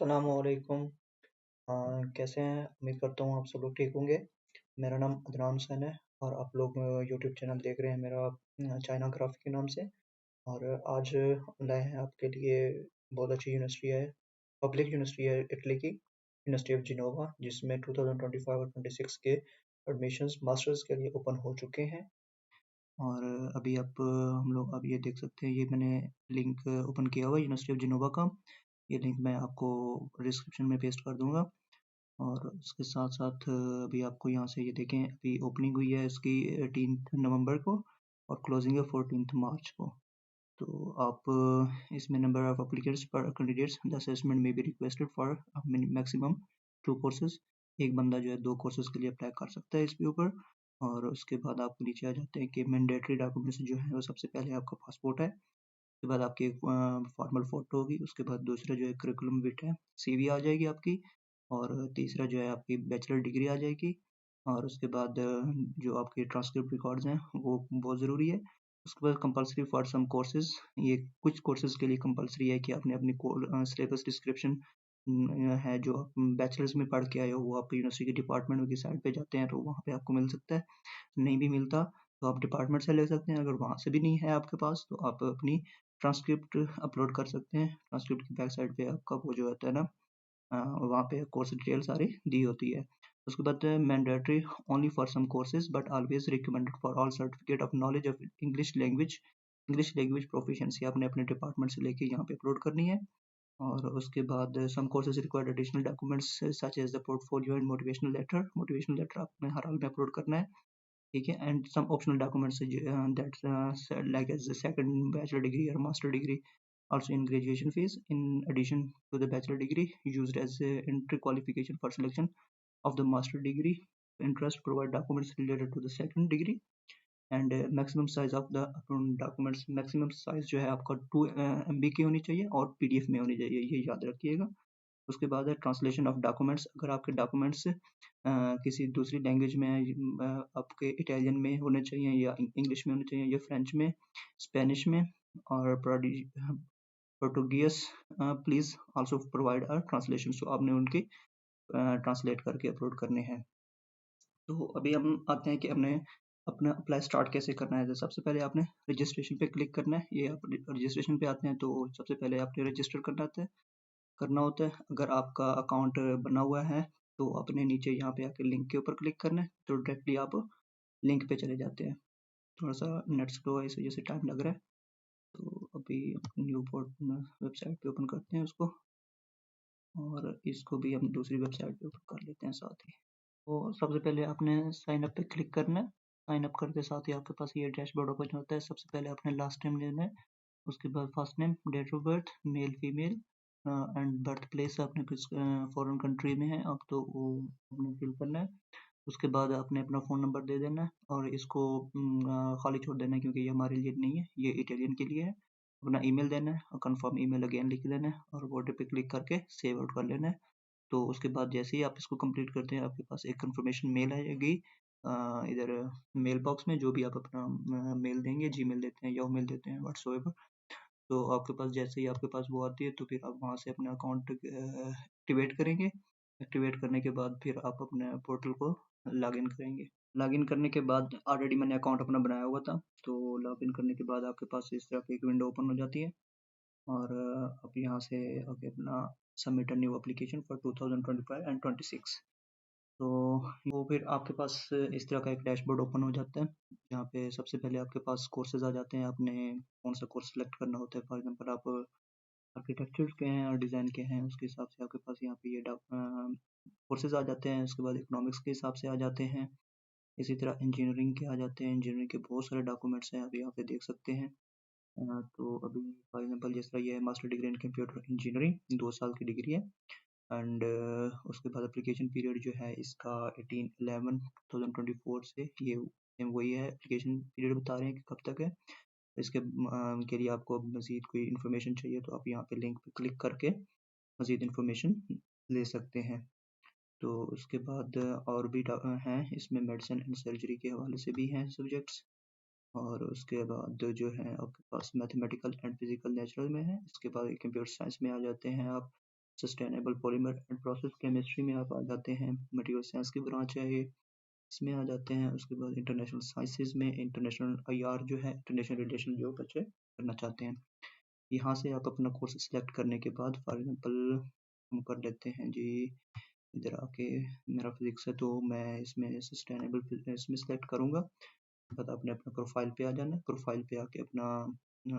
अस्सलामुअलैकुम। कैसे हैं? उम्मीद करता हूँ आप सब लोग ठीक होंगे। मेरा नाम अदनान हुसैन है और आप लोग यूट्यूब चैनल देख रहे हैं मेरा चाइना क्राफ्ट के नाम से। और आज लाए हैं आपके लिए बहुत अच्छी यूनिवर्सिटी है, पब्लिक यूनिवर्सिटी है इटली की, यूनिवर्सिटी ऑफ जिनोवा, जिसमें 2025 और 26 के एडमिशन्स मास्टर्स के लिए ओपन हो चुके हैं। और अभी आप हम लोग अब ये देख सकते हैं, ये मैंने लिंक ओपन किया हुआ है यूनिवर्सिटी ऑफ जिनोवा का। ये लिंक मैं आपको डिस्क्रिप्शन में पेस्ट कर दूंगा। और उसके साथ साथ अभी आपको यहाँ से ये देखें, अभी ओपनिंग हुई है इसकी 18 नवंबर को और क्लोजिंग है 14 मार्च को। तो आप इसमें number of applicants per candidates the assessment may be requested for maximum 2 courses. एक बंदा जो है 2 कोर्सेज के लिए अप्लाई कर सकता है इसके ऊपर। और उसके बाद आप नीचे आ जाते हैं कि मैंडेटरी डॉक्यूमेंट्स जो है वो सबसे पहले आपका पासपोर्ट है, उसके बाद आपकी एक फॉर्मल फ़ोटो होगी, उसके बाद दूसरा जो है करिकुलम विटा सीवी आ जाएगी आपकी, और तीसरा जो है आपकी बैचलर डिग्री आ जाएगी। और उसके बाद जो आपके ट्रांसक्रिप्ट रिकॉर्ड्स हैं वो बहुत ज़रूरी है। उसके बाद कंपलसरी फॉर सम कोर्सेज, ये कुछ कोर्सेज के लिए कंपलसरी है कि आपने अपनी सिलेबस डिस्क्रिप्शन है जो आप बैचलर्स में पढ़ के आए हो वो आप यूनिवर्सिटी के डिपार्टमेंट की साइट पे जाते हैं तो वहाँ पे आपको मिल सकता है। नहीं भी मिलता तो आप डिपार्टमेंट से ले सकते हैं। अगर वहाँ से भी नहीं है आपके पास तो आप अपनी ट्रांसक्रिप्ट अपलोड कर सकते हैं। ट्रांसक्रिप्ट की बैक साइड पे आपका वो जो होता है ना, वहाँ पे कोर्स डिटेल सारी दी होती है। उसके बाद mandatory only for some courses but always recommended for all certificate of knowledge of English language proficiency आपने अपने डिपार्टमेंट से लेके यहाँ पे अपलोड करनी है। और उसके बाद some courses required additional documents such as the portfolio and motivational letter आपने हर हाल में अपलोड करना है, ठीक है। And some optional documents that like as second bachelor degree और master degree also in graduation phase in addition to the bachelor degree used as entry qualification for selection of the master degree. Interest provide documents related to the second degree and maximum size of the documents, maximum size जो है आपका 2 MB की होनी चाहिए और PDF में होनी चाहिए, ये याद रखिएगा। उसके बाद है ट्रांसलेशन ऑफ डॉक्यूमेंट्स, अगर आपके डॉक्यूमेंट्स किसी दूसरी लैंग्वेज में आपके इटालियन में होने चाहिए या इंग्लिश में होने चाहिए या फ्रेंच में, स्पेनिश में और Portuguese, please also provide a translation. So आपने उनकी ट्रांसलेट करके अपलोड करने हैं। तो अभी हम आते हैं कि हमने अपना अप्लाई स्टार्ट कैसे करना है। तो सबसे पहले आपने रजिस्ट्रेशन पे क्लिक करना है। ये आप रजिस्ट्रेशन पे आते हैं तो सबसे पहले आपने रजिस्टर करना होता है। अगर आपका अकाउंट बना हुआ है तो आपने नीचे यहाँ पे आके लिंक के ऊपर क्लिक करना है तो डायरेक्टली आप लिंक पे चले जाते हैं। थोड़ा सा नेट स्लो है इस वजह से टाइम लग रहा है। तो अभी न्यू पोर्ट वेबसाइट पे ओपन करते हैं उसको, और इसको भी हम दूसरी वेबसाइट पे ओपन कर लेते हैं साथ ही। तो सबसे पहले आपने साइन अप पे क्लिक करना है। साइन अप करते साथ ही आपके पास ये डैशबोर्ड ओपन होता है। सबसे पहले आपने लास्ट नेम लेना है, उसके बाद first name, date of birth, male female and birth place आपने किस फॉरेन कंट्री में है अब तो वो आपने फिल करना है। उसके बाद आपने अपना फ़ोन नंबर दे देना है और इसको खाली छोड़ देना है क्योंकि ये हमारे लिए नहीं है, ये इटालियन के लिए है। अपना ईमेल देना है और कंफर्म ईमेल अगेन लिख देना है और बॉर्डर पे क्लिक करके सेव आउट कर लेना है। तो उसके बाद जैसे ही आप इसको कंप्लीट करते हैं आपके पास एक कंफर्मेशन मेल आएगी इधर मेल बॉक्स में, जो भी आप अपना मेल देंगे, जीमेल देते हैं, याहू मेल देते हैं, व्हाट्सएवर। तो आपके पास जैसे ही आपके पास वो आती है तो फिर आप वहाँ से अपना अकाउंट एक्टिवेट करेंगे। एक्टिवेट करने के बाद फिर आप अपने पोर्टल को लॉगिन करेंगे। लॉगिन करने के बाद ऑलरेडी मैंने अकाउंट अपना बनाया हुआ था, तो लॉगिन करने के बाद आपके पास इस तरह की एक विंडो ओपन हो जाती है और आप यहाँ से आके अपना submit a new application for 2025 and 26। तो वो फिर आपके पास इस तरह का एक डैशबोर्ड ओपन हो जाता है जहाँ पे सबसे पहले आपके पास कोर्सेज आ जाते हैं। आपने कौन सा कोर्स सेलेक्ट करना होता है। फॉर एग्जांपल आप आर्किटेक्चर के हैं और डिज़ाइन के हैं, उसके हिसाब से आपके पास यहाँ पे ये कोर्सेज आ जाते हैं। उसके बाद इकोनॉमिक्स के हिसाब से आ जाते हैं। इसी तरह इंजीनियरिंग के आ जाते हैं। इंजीनियरिंग के बहुत सारे डॉक्यूमेंट्स हैं, आप यहाँ पे देख सकते हैं। तो अभी फॉर एग्जांपल जिस तरह ये है master degree in computer engineering, 2 साल की डिग्री है। एंड उसके बाद एप्लीकेशन पीरियड जो है इसका 18/11/2024 से ये वही है। एप्लीकेशन पीरियड बता रहे हैं कि कब तक है। इसके के लिए आपको मज़ीद कोई इन्फॉर्मेशन चाहिए तो आप यहाँ पे लिंक पे क्लिक करके मज़ीद इन्फॉर्मेशन ले सकते हैं। तो उसके बाद और भी हैं इसमें, मेडिसिन एंड सर्जरी के हवाले से भी हैं सब्जेक्ट्स। और उसके बाद जो है आपके पास मैथमेटिकल एंड फिजिकल नेचुरल में है। इसके बाद कंप्यूटर साइंस में आ जाते हैं आप। Sustainable polymer and process chemistry में आप आ जाते हैं, मटेरियल साइंस की ब्रांच है ये, इसमें आ जाते हैं। उसके बाद इंटरनेशनल साइंसेज में इंटरनेशनल आईआर जो है, इंटरनेशनल रिलेशन जो बच्चे करना चाहते हैं, यहाँ से आप अपना कोर्स सिलेक्ट करने के बाद फॉर एग्जांपल हम कर लेते हैं जी, इधर आके मेरा फिजिक्स है तो मैं इसमें सस्टेनेबल इसमें सेलेक्ट करूँगा। बाद आपने अपना प्रोफाइल पे आ जाना है, प्रोफाइल पे आके अपना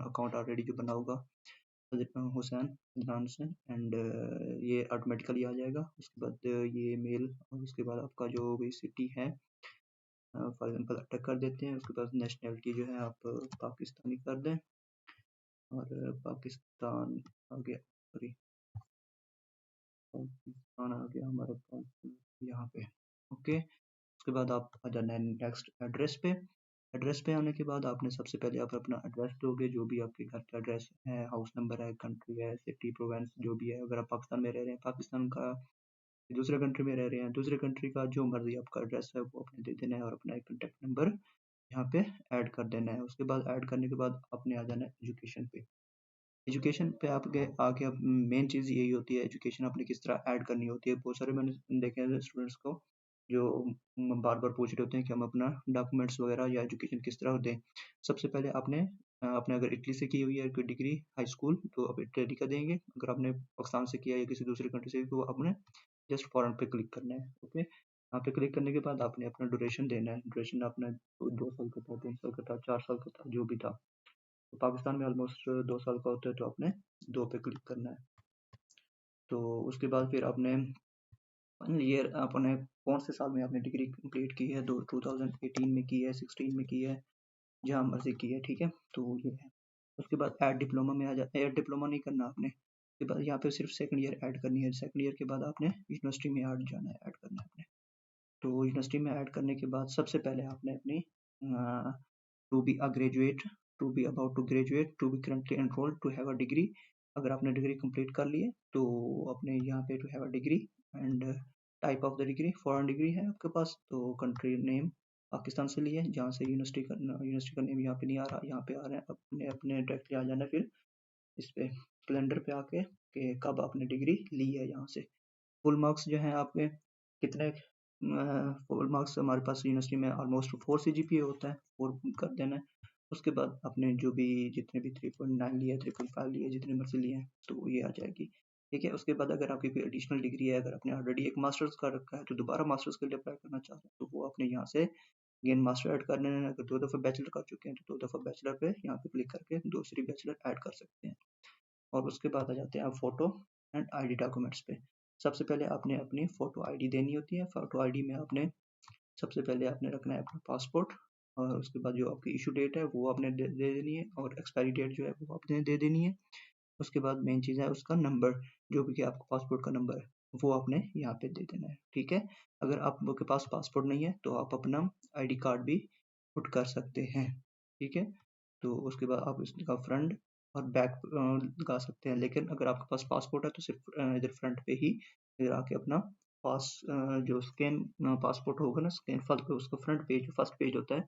अकाउंट ऑलरेडी जो बना होगा हुसैन अदनान हुसैन एंड ये ऑटोमेटिकली आ जाएगा। उसके बाद ये मेल और उसके बाद आपका जो भी सिटी है फॉर एग्जांपल अटक कर देते हैं। उसके बाद नेशनैलिटी जो है आप पाकिस्तानी कर दें और पाकिस्तान आ गया, सॉरी पाकिस्तान आ गया हमारे पास यहाँ पे, ओके। उसके बाद आप आ जाना है नेक्स्ट एड्रेस पे। एड्रेस पे आने के बाद आपने सबसे पहले आप अपना एड्रेस दोगे, जो भी आपके घर का एड्रेस है, हाउस नंबर है, कंट्री है, सिटी, प्रोविंस जो भी है। अगर आप पाकिस्तान में रह रहे हैं, पाकिस्तान का, दूसरे कंट्री में रह रहे हैं, दूसरे कंट्री का जो मर्जी आपका एड्रेस है वो अपने दे देना है और अपना एक कॉन्टैक्ट नंबर यहाँ पे ऐड कर देना है। उसके बाद ऐड करने के बाद आपने आ जाना है एजुकेशन पे। एजुकेशन पे आप गए आके अब मेन चीज़ यही होती है, एजुकेशन आपने किस तरह ऐड करनी होती है। बहुत सारे मैंने देखे हैं स्टूडेंट्स को जो बार बार पूछ रहे होते हैं कि हम अपना डॉक्यूमेंट्स वगैरह या एजुकेशन किस तरह दें। सबसे पहले आपने आपने अगर इटली से की हुई है कोई डिग्री हाई स्कूल तो आप इटली का देंगे। अगर आपने पाकिस्तान से किया या किसी दूसरे कंट्री से तो आपने जस्ट फॉरेन पे क्लिक करना है, ओके। यहाँ पे क्लिक करने के बाद आपने अपना ड्यूरेशन देना है। ड्यूरेशन आपने 2 साल का था, 3 साल का था, 4 साल का था, जो भी था। तो पाकिस्तान में ऑलमोस्ट 2 साल का होता है तो आपने 2 पे क्लिक करना है। तो उसके बाद फिर आपने ईयर आपने कौन से साल में आपने डिग्री कंप्लीट की है, 2018 में की है, 16 में की है, जहाँ मर्जी की है, ठीक है। तो ये है। उसके बाद ऐड डिप्लोमा में आ जाता है। ऐड डिप्लोमा नहीं करना आपने, उसके बाद यहाँ पे सिर्फ सेकंड ईयर ऐड करनी है। सेकंड ईयर के बाद आपने यूनिवर्सिटी में ऐड जाना है, ऐड करना है आपने। तो यूनिवर्सिटी में ऐड करने के बाद सबसे पहले आपने अपनी to be a graduate, to be about to graduate, to be currently enrolled, to have a degree. अगर आपने डिग्री कंप्लीट कर ली है तो अपने यहाँ पे to have a degree and type of the degree foreign degree है आपके पास तो कंट्री नेम पाकिस्तान से लिए, जहाँ से यूनिवर्सिटी का नेम यहाँ पे नहीं आ रहा, यहाँ पे आ रहा है, अपने अपने डायरेक्टली आ जाना फिर इस पे कैलेंडर पे आके कि कब आपने डिग्री ली है यहाँ से। फुल मार्क्स जो हैं आपके कितने, फुल मार्क्स हमारे पास यूनिवर्सिटी में ऑलमोस्ट 4 CGPA होता है, 4 कर देना है। उसके बाद आपने जो भी जितने भी 3.9 लिए, 3.5 लिए, जितने मर्जी लिए हैं तो ये आ जाएगी, ठीक है। उसके बाद अगर आपकी कोई एडिशनल डिग्री है, अगर आपने ऑलरेडी एक मास्टर्स कर रखा है तो दोबारा मास्टर्स के लिए अप्लाई करना चाहते हैं तो वो आपने यहाँ से अगेन मास्टर ऐड करने हैं। अगर 2 दफ़ा बैचलर कर चुके हैं तो 2 दफ़ा बैचलर पे यहाँ पे क्लिक करके दूसरी बैचलर ऐड कर सकते हैं। और उसके बाद आ जाते हैं आप फोटो एंड आईडी डॉक्यूमेंट्स पे। सबसे पहले आपने अपनी फोटो आईडी देनी होती है। फोटो आईडी में आपने सबसे पहले आपने रखना है अपना पासपोर्ट और उसके बाद जो आपकी इशू डेट है वो आपने दे देनी है और एक्सपायरी डेट जो है वो आपने दे देनी है। उसके बाद मेन चीज़ है उसका नंबर, जो भी कि आपका पासपोर्ट का नंबर है वो आपने यहाँ पे दे देना है, ठीक है। अगर आपके पास पासपोर्ट नहीं है तो आप अपना आईडी कार्ड भी पुट कर सकते हैं, ठीक है। तो उसके बाद आप इसका फ्रंट और बैक लगा सकते हैं, लेकिन अगर आपके पास पासपोर्ट है तो सिर्फ इधर फ्रंट पे ही इधर आके अपना जो स्कैन पासपोर्ट होगा ना, स्कैन फर्स्ट उसका फ्रंट पेज फर्स्ट पेज होता है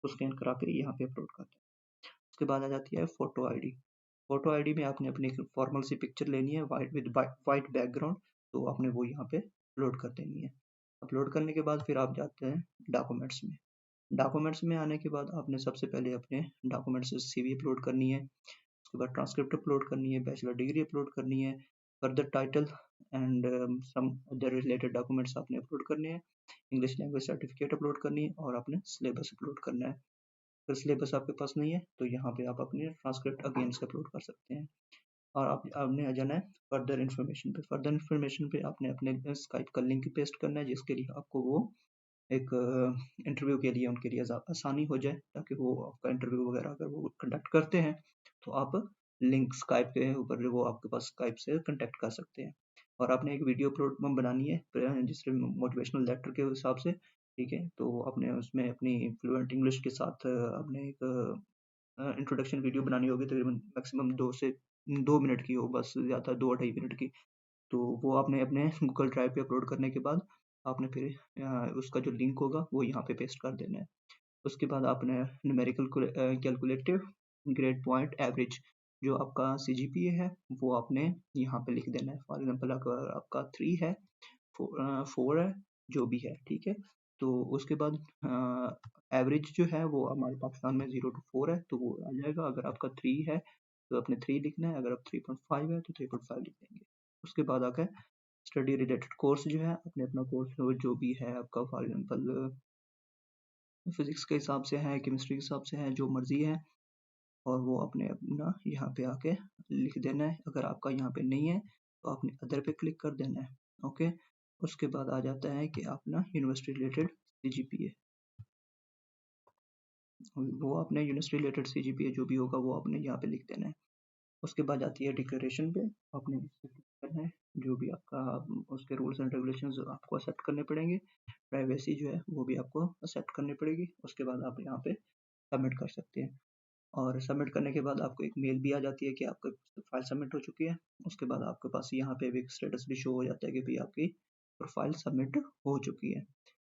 तो स्कैन करा के यहाँ पे अपलोड करते हैं। उसके बाद आ जाती है फोटो आईडी। फोटो आईडी में आपने अपनी फॉर्मल सी पिक्चर लेनी है वाइट विद वाइट बैकग्राउंड, तो आपने वो यहाँ पे अपलोड कर देनी है। अपलोड करने के बाद फिर आप जाते हैं डॉक्यूमेंट्स में। डॉक्यूमेंट्स में आने के बाद आपने सबसे पहले अपने डॉक्यूमेंट्स से CV अपलोड करनी है, उसके बाद ट्रांसक्रिप्ट अपलोड करनी है, बैचलर डिग्री अपलोड करनी है, further title and some other related documents आपने अपलोड करने हैं, इंग्लिश लैंग्वेज सर्टिफिकेट अपलोड करनी है और आपने सिलेबस अपलोड करना है। अगर सिलेबस आपके पास नहीं है तो यहाँ पे आप अपने ट्रांसक्रिप्ट अगेन से अपलोड कर सकते हैं। और आपने आ जाना है फर्दर इन्फॉर्मेशन पे। फर्दर इन्फॉर्मेशन पे आपने अपने स्काइप का लिंक पेस्ट करना है, जिसके लिए आपको वो एक इंटरव्यू के लिए उनके लिए आसानी हो जाए, ताकि वो आपका इंटरव्यू वगैरह अगर वो कंडक्ट करते हैं तो आप लिंक स्काइप के ऊपर वो आपके पास स्काइप से कंटेक्ट कर सकते हैं। और आपने एक वीडियो अपलोड बनानी है जिससे मोटिवेशनल लेटर के हिसाब से, ठीक है। तो आपने उसमें अपनी फ्लुएंट इंग्लिश के साथ आपने एक इंट्रोडक्शन वीडियो बनानी होगी, तकरीबन मैक्सिमम 2 मिनट की हो, बस ज़्यादा 2 2.5 मिनट की। तो वो आपने अपने गूगल ड्राइव पे अपलोड करने के बाद आपने फिर उसका जो लिंक होगा वो यहाँ पे पेस्ट कर देना है। उसके बाद आपने numerical calculative grade point average जो आपका सीजीपीए है वो आपने यहाँ पे लिख देना है। फॉर एग्जांपल अगर आपका 3 है, 4 है, जो भी है, ठीक है। तो उसके बाद एवरेज जो है वो हमारे पाकिस्तान में 0 to 4 है, तो वो आ जाएगा। अगर आपका 3 है तो आपने 3 लिखना है, अगर आप 3.5 है तो 3.5 लिख देंगे। उसके बाद आकर स्टडी रिलेटेड कोर्स जो है, अपने अपना कोर्स जो भी है आपका, फॉर एग्जांपल फिजिक्स के हिसाब से है, केमिस्ट्री के हिसाब से है, जो मर्जी है, और वो अपने अपना यहाँ पे आके लिख देना है। अगर आपका यहाँ पे नहीं है तो आपने अदर पे क्लिक कर देना है। ओके, उसके बाद आ जाता है कि अपना यूनिवर्सिटी रिलेटेड सीजीपीए, वो अपने यूनिवर्सिटी रिलेटेड सीजीपीए जो भी होगा वो आपने यहाँ पे लिख देना है। उसके बाद आती है डिक्लेरेशन पे, आपने इसे click करना है। जो भी आपका उसके रूल्स एंड रेगुलेशंस आपको एक्सेप्ट करने पड़ेंगे, प्राइवेसी जो है वो भी आपको एक्सेप्ट करनी पड़ेगी। उसके बाद आप यहाँ पे सबमिट कर सकते हैं, और सबमिट करने के बाद आपको एक मेल भी आ जाती है कि आपकी फाइल सबमिट हो चुकी है। उसके बाद आपके पास यहाँ पे भी स्टेटस भी शो हो जाता है कि भाई आपकी प्रोफाइल सबमिट हो चुकी है।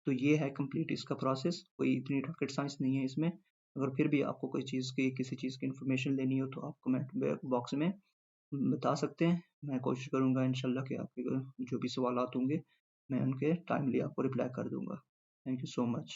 तो ये है कंप्लीट इसका प्रोसेस, कोई इतनी रॉकेट साइंस नहीं है इसमें। अगर फिर भी आपको कोई चीज़ की, किसी चीज़ की इन्फॉर्मेशन लेनी हो तो आप कमेंट बॉक्स में बता सकते हैं। मैं कोशिश करूँगा इंशाल्लाह कि आपके जो भी सवालात होंगे मैं उनके टाइमली आपको रिप्लाई कर दूँगा। Thank you so much.